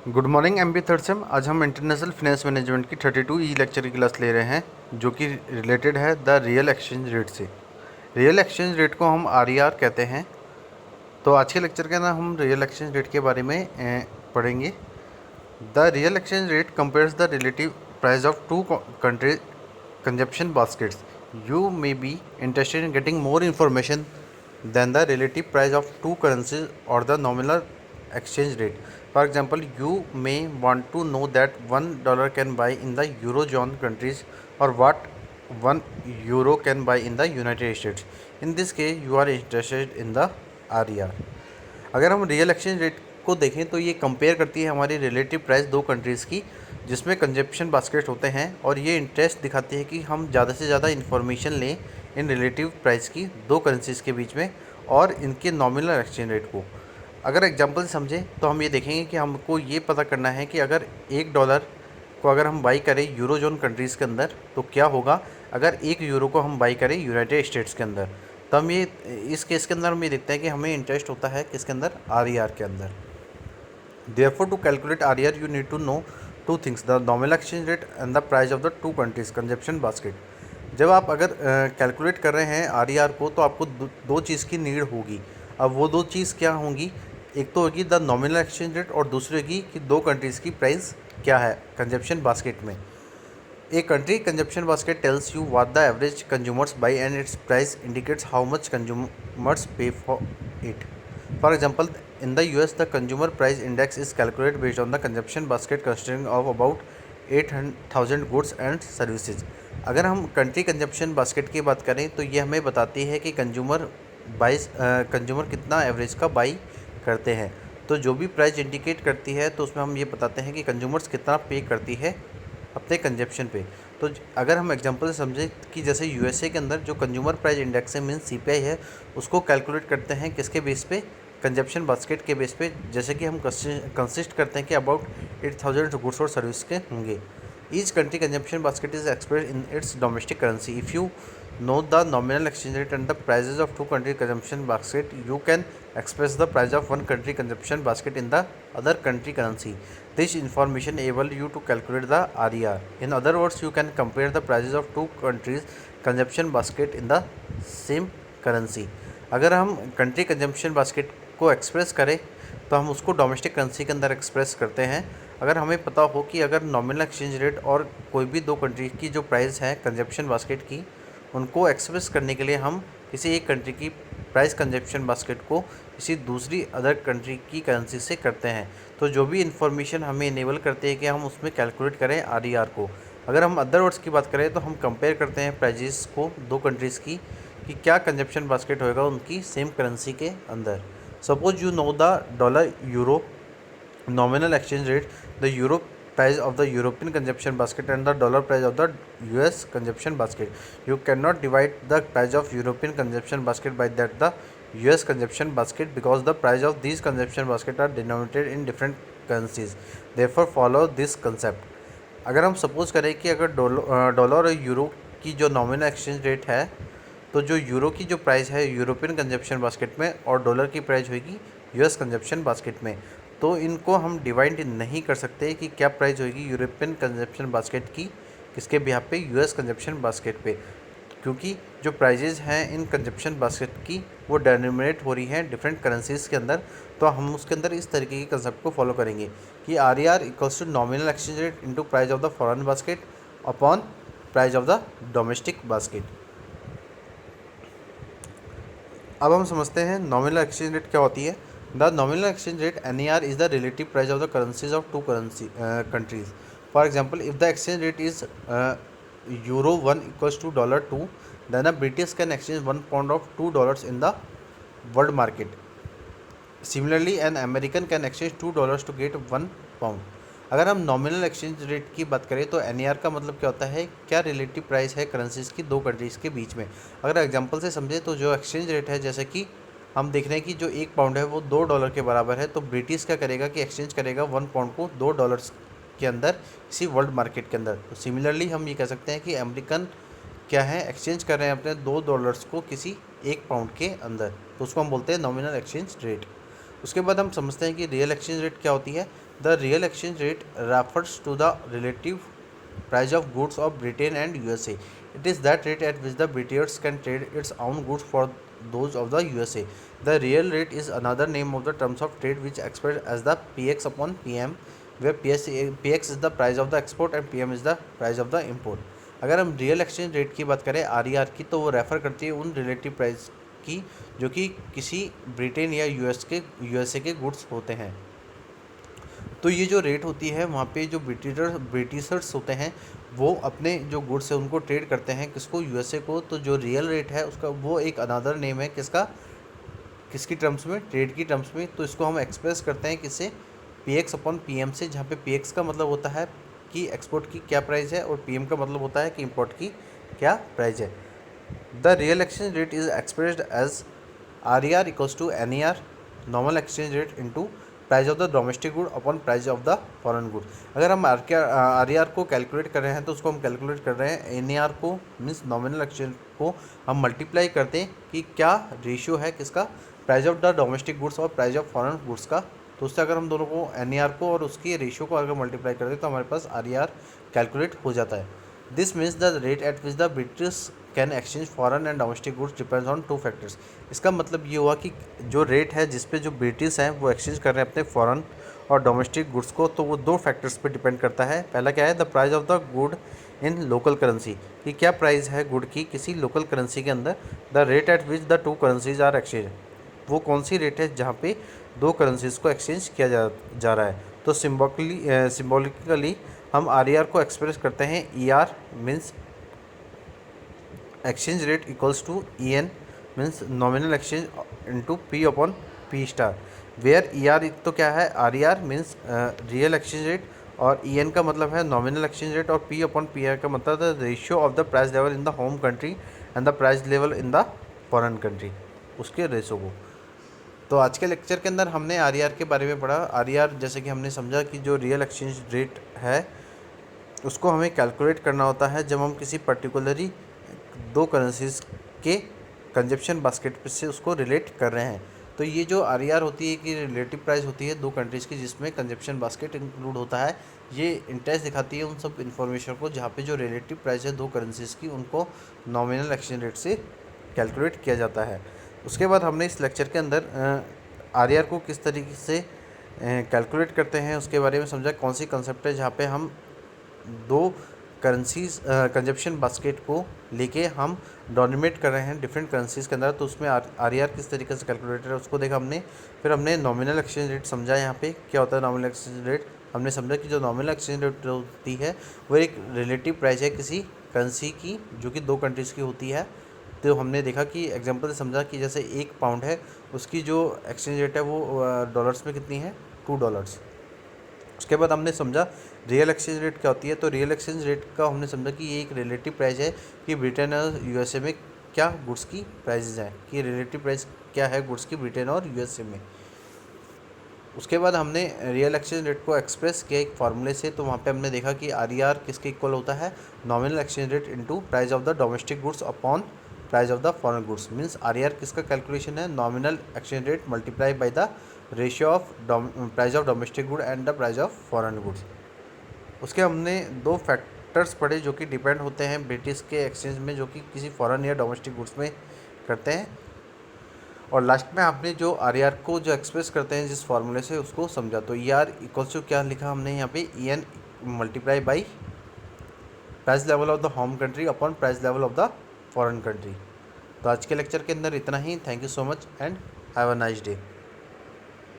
Good morning MB third same. आज हम international finance management की 32 लेक्चर की क्लास ले रहे हैं जो कि रिलेटेड है द रियल एक्सचेंज रेट से। रियल एक्सचेंज रेट को हम आरईआर कहते हैं। तो आज के लेक्चर के अंदर हम रियल एक्सचेंज रेट के बारे में पढ़ेंगे। The real exchange rate compares the relative price of two country consumption baskets. You may be interested in getting more information than the relative price of two currencies or the nominal exchange rate. For example, you may want to know that $1 can buy in the Eurozone countries or what €1 can buy in the United States. In this case, you are interested in the RER. अगर हम real exchange rate को देखें तो ये compare करती है हमारी relative price दो कंट्रीज़ की जिसमें कंजप्शन बास्केट होते हैं, और ये इंटरेस्ट दिखाती है कि हम ज़्यादा से ज़्यादा इन्फॉर्मेशन लें इन रिलेटिव प्राइस की दो करेंसीज़ के बीच में और इनके नॉमिनल एक्सचेंज रेट को। अगर एग्जांपल से समझें तो हम ये देखेंगे कि हमको ये पता करना है कि अगर $1 को अगर हम बाई करें यूरोजोन कंट्रीज़ के अंदर तो क्या होगा अगर €1 को हम बाई करें यूनाइटेड स्टेट्स के अंदर। तो हम ये इस केस के अंदर हम ये देखते हैं कि हमें इंटरेस्ट होता है किसके अंदर, आरईआर के अंदर। Therefore, to calculate RER, you need to know two things: the nominal exchange rate and the price of the two countries consumption basket. जब आप अगर कैलकुलेट कर रहे हैं आरईआर को तो आपको दो चीज़ की नीड होगी। अब वो दो चीज़ क्या होंगी? एक तो होगी द नॉमिनल एक्सचेंज रेट और दूसरी होगी कि दो कंट्रीज़ की प्राइस क्या है कंजप्शन बास्केट में। A country consumption basket tells you what the average consumers buy and its price indicates how much consumers pay for it. For example, in the US, the consumer price index is calculated based on the consumption basket consisting of about 8,000 goods and services. अगर हम country consumption basket की बात करें तो ये हमें बताती है कि कंज्यूमर कितना एवरेज का बाई करते हैं। तो जो भी प्राइस इंडिकेट करती है तो उसमें हम ये बताते हैं कि कंज्यूमर्स कितना पे करती है अपने कंजप्शन पे। तो अगर हम एग्जांपल से समझें कि जैसे यूएसए के अंदर जो कंज्यूमर प्राइस इंडेक्स है मीन सीपीआई है, उसको कैलकुलेट करते हैं किसके बेस पे, कंजप्शन बास्केट के बेस पे। जैसे कि हम कंसिस्ट करते हैं कि अबाउट 8,000 गुड्स और सर्विस के होंगे। Each country consumption basket is expressed in its domestic currency. If you know the nominal exchange rate and the prices of two country consumption basket, you can express the price of one country consumption basket in the other country currency. This information enable you to calculate the RER. In other words, you can compare the prices of two countries consumption basket in the same currency. अगर हम country consumption basket को express करें तो हम उसको domestic currency के अंदर express करते हैं। अगर हमें पता हो कि अगर नॉमिनल एक्सचेंज रेट और कोई भी दो कंट्री की जो प्राइस है कंजप्शन बास्केट की, उनको एक्सप्रेस करने के लिए हम किसी एक कंट्री की प्राइस कंजप्शन बास्केट को किसी दूसरी अदर कंट्री की करेंसी से करते हैं। तो जो भी इन्फॉर्मेशन हमें इनेबल करती है कि हम उसमें कैलकुलेट करें आरईआर को। अगर हम अदर वर्ड्स की बात करें तो हम कंपेयर करते हैं प्राइजेस को दो कंट्रीज़ की कि क्या कंजप्शन बास्केट होएगा उनकी सेम करेंसी के अंदर। Suppose you know the dollar euro nominal exchange rate, the euro price of the European consumption basket and the dollar price of the US consumption basket. You cannot divide the price of European consumption basket by that the US consumption basket because the price of these consumption basket are denominated in different currencies. Therefore, follow this concept. अगर हम suppose करें कि अगर dollar और euro की जो nominal exchange rate है तो जो यूरो की जो प्राइस है यूरोपियन कंजप्शन बास्केट में और डॉलर की प्राइस होगी यूएस कंजप्शन बास्केट में, तो इनको हम डिवाइड नहीं कर सकते कि क्या प्राइस होगी यूरोपियन कंजप्शन बास्केट की किसके बिहाफ पे, यूएस कंजप्शन बास्केट पे, क्योंकि जो प्राइजेज़ हैं इन कंजप्शन बास्केट की वो डिनोमिनेट हो रही हैं डिफरेंट करेंसीज़ के अंदर। तो हम उसके अंदर इस तरीके के कंसेप्ट को फॉलो करेंगे कि RER equals to nominal exchange rate into price of the foreign basket upon price of the domestic basket. अब हम समझते हैं नॉमिनल एक्सचेंज रेट क्या होती है। The nominal exchange rate NER is the relative price of the currencies of two countries. For example, if the exchange rate is €1 equals to $2, then a British can exchange £1 of $2 in the world market. Similarly, an American can exchange $2 to get £1. अगर हम nominal exchange rate की बात करें तो NER का मतलब क्या होता है, क्या रिलेटिव प्राइस है करेंसीज़ की दो कंट्रीज़ के बीच में। अगर एग्जांपल से समझे तो जो एक्सचेंज रेट है, जैसे कि हम देख रहे हैं कि जो £1 है वो $2 के बराबर है, तो ब्रिटिश क्या करेगा कि एक्सचेंज करेगा £1 को $2 के अंदर किसी वर्ल्ड मार्केट के अंदर। तो सिमिलरली हम ये कह सकते हैं कि अमेरिकन क्या है, एक्सचेंज कर रहे हैं अपने $2 को किसी £1 के अंदर, तो उसको हम बोलते हैं नॉमिनल एक्सचेंज रेट। उसके बाद हम समझते हैं कि रियल एक्सचेंज रेट क्या होती है। The real exchange rate refers to the relative price of goods of Britain and USA. It is that rate at which the British can trade its own goods for those of the USA. The real rate is another name of the terms of trade which expressed as the PX upon PM, where PX is the price of the export and PM is the price of the import. अगर हम real exchange rate की बात करें RER की, तो वो refer करती है उन रिलेटिव प्राइस की जो कि किसी ब्रिटेन या USA के गुड्स होते हैं। तो ये जो रेट होती है वहाँ पे जो ब्रिटिशर्स होते हैं वो अपने जो गुड्स है उनको ट्रेड करते हैं किसको, USA को। तो जो रियल रेट है उसका वो एक अनदर नेम है किसका, किसकी टर्म्स में, ट्रेड की टर्म्स में। तो इसको हम एक्सप्रेस करते हैं किससे, PX अपॉन PM से, जहाँ पे PX का मतलब होता है कि एक्सपोर्ट की क्या प्राइस है और PM का मतलब होता है कि इंपोर्ट की क्या प्राइस है। The real exchange rate is expressed as RER equals to NER, normal exchange rate into price of the domestic good upon price of the foreign good. अगर हम RER को कैलकुलेट कर रहे हैं तो उसको हम कैलकुलेट कर रहे हैं NER को, मीन्स नॉमिनल एक्सचेंज को हम मल्टीप्लाई करते हैं कि क्या रेशियो है किसका, price of the domestic goods और प्राइस ऑफ फॉरेन गुड्स का। तो उससे अगर हम दोनों को NER को और उसकी रेशियो को अगर मल्टीप्लाई करते हैं तो हमारे पास RER कैलकुलेट हो जाता है। This means the rate at which the British can exchange foreign and domestic goods depends on two factors. इसका मतलब ये हुआ कि जो रेट है जिस पे जो ब्रिटिश हैं वो एक्सचेंज कर रहे हैं अपने फॉरेन और डोमेस्टिक गुड्स को, तो वो दो फैक्टर्स पे डिपेंड करता है। पहला क्या है, the price of the good in local currency, कि क्या प्राइस है गुड की किसी लोकल करेंसी के अंदर। The rate at which the two currencies are exchange, वो कौन सी रेट है जहाँ पे दो करेंसीज को एक्सचेंज किया जा रहा है। तो सिम्बॉलिकली हम RER को एक्सप्रेस करते हैं ER means exchange rate equals to EN means nominal exchange into P upon P star, where ER तो क्या है, RER means real exchange rate और EN का मतलब है नॉमिनल एक्सचेंज रेट और P अपॉन PR का मतलब the ratio of the price level in the home country and the price level in the foreign country, उसके रेशो को। तो आज के लेक्चर के अंदर हमने RER के बारे में पढ़ा। RER जैसे कि हमने समझा कि जो रियल एक्सचेंज रेट है उसको हमें कैलकुलेट करना होता है जब हम किसी पर्टिकुलरली दो करेंसीज के कंजप्शन बास्केट से उसको रिलेट कर रहे हैं। तो ये जो RER होती है कि रिलेटिव प्राइस होती है दो कंट्रीज़ की जिसमें कंजप्शन बास्केट इंक्लूड होता है। ये इंटरेस्ट दिखाती है उन सब इन्फॉर्मेशन को जहाँ पे जो रिलेटिव प्राइस है दो करेंसीज की उनको नॉमिनल एक्सचेंज रेट से कैलकुलेट किया जाता है। उसके बाद हमने इस लेक्चर के अंदर RER को किस तरीके से कैलकुलेट करते हैं उसके बारे में समझा, कौन सी कंसेप्ट है जहाँ पे हम दो करेंसीज कंजप्शन बास्केट को लेके हम डोमिनेट कर रहे हैं डिफरेंट करेंसीज के अंदर। तो उसमें RER किस तरीके से कैलकुलेटर है उसको देखा हमने। फिर हमने नॉमिनल एक्सचेंज रेट समझा, यहाँ पे क्या होता है नॉमिनल एक्सचेंज रेट। हमने समझा कि जो नॉमिनल एक्सचेंज रेट होती है वो एक रिलेटिव प्राइस है किसी करेंसी की जो कि दो कंट्रीज़ की होती है। तो हमने देखा कि एग्जांपल से समझा कि जैसे £1 है उसकी जो एक्सचेंज रेट है वो डॉलर्स में कितनी है, $2। उसके बाद हमने समझा रियल एक्सचेंज रेट क्या होती है। तो रियल एक्सचेंज रेट का हमने समझा कि ये एक रिलेटिव प्राइस है कि ब्रिटेन और USA में क्या गुड्स की प्राइसेस हैं, कि रिलेटिव प्राइस क्या है गुड्स की ब्रिटेन और USA में। उसके बाद हमने रियल एक्सचेंज रेट को एक्सप्रेस किया एक फार्मूले से। तो वहाँ पे हमने देखा कि RER किसके इक्वल होता है, nominal exchange rate into price of the domestic goods upon price of the foreign goods. Means RER किसका कैलकुलेशन है, nominal exchange rate multiply by the ratio of price of domestic good and the price of foreign goods. उसके हमने दो factors पढ़े जो कि depend होते हैं ब्रिटिश के एक्सचेंज में जो कि किसी फॉरेन या डोमेस्टिक गुड्स में करते हैं। और लास्ट में आपने जो RER को जो एक्सप्रेस करते हैं जिस फार्मूले से उसको समझा। तो ER इक्वल्स टू क्या लिखा हमने यहाँ पे, EN multiply by price level of the home country upon price level of the foreign country. तो आज के लेक्चर के अंदर इतना ही। Thank you so much and have a nice day.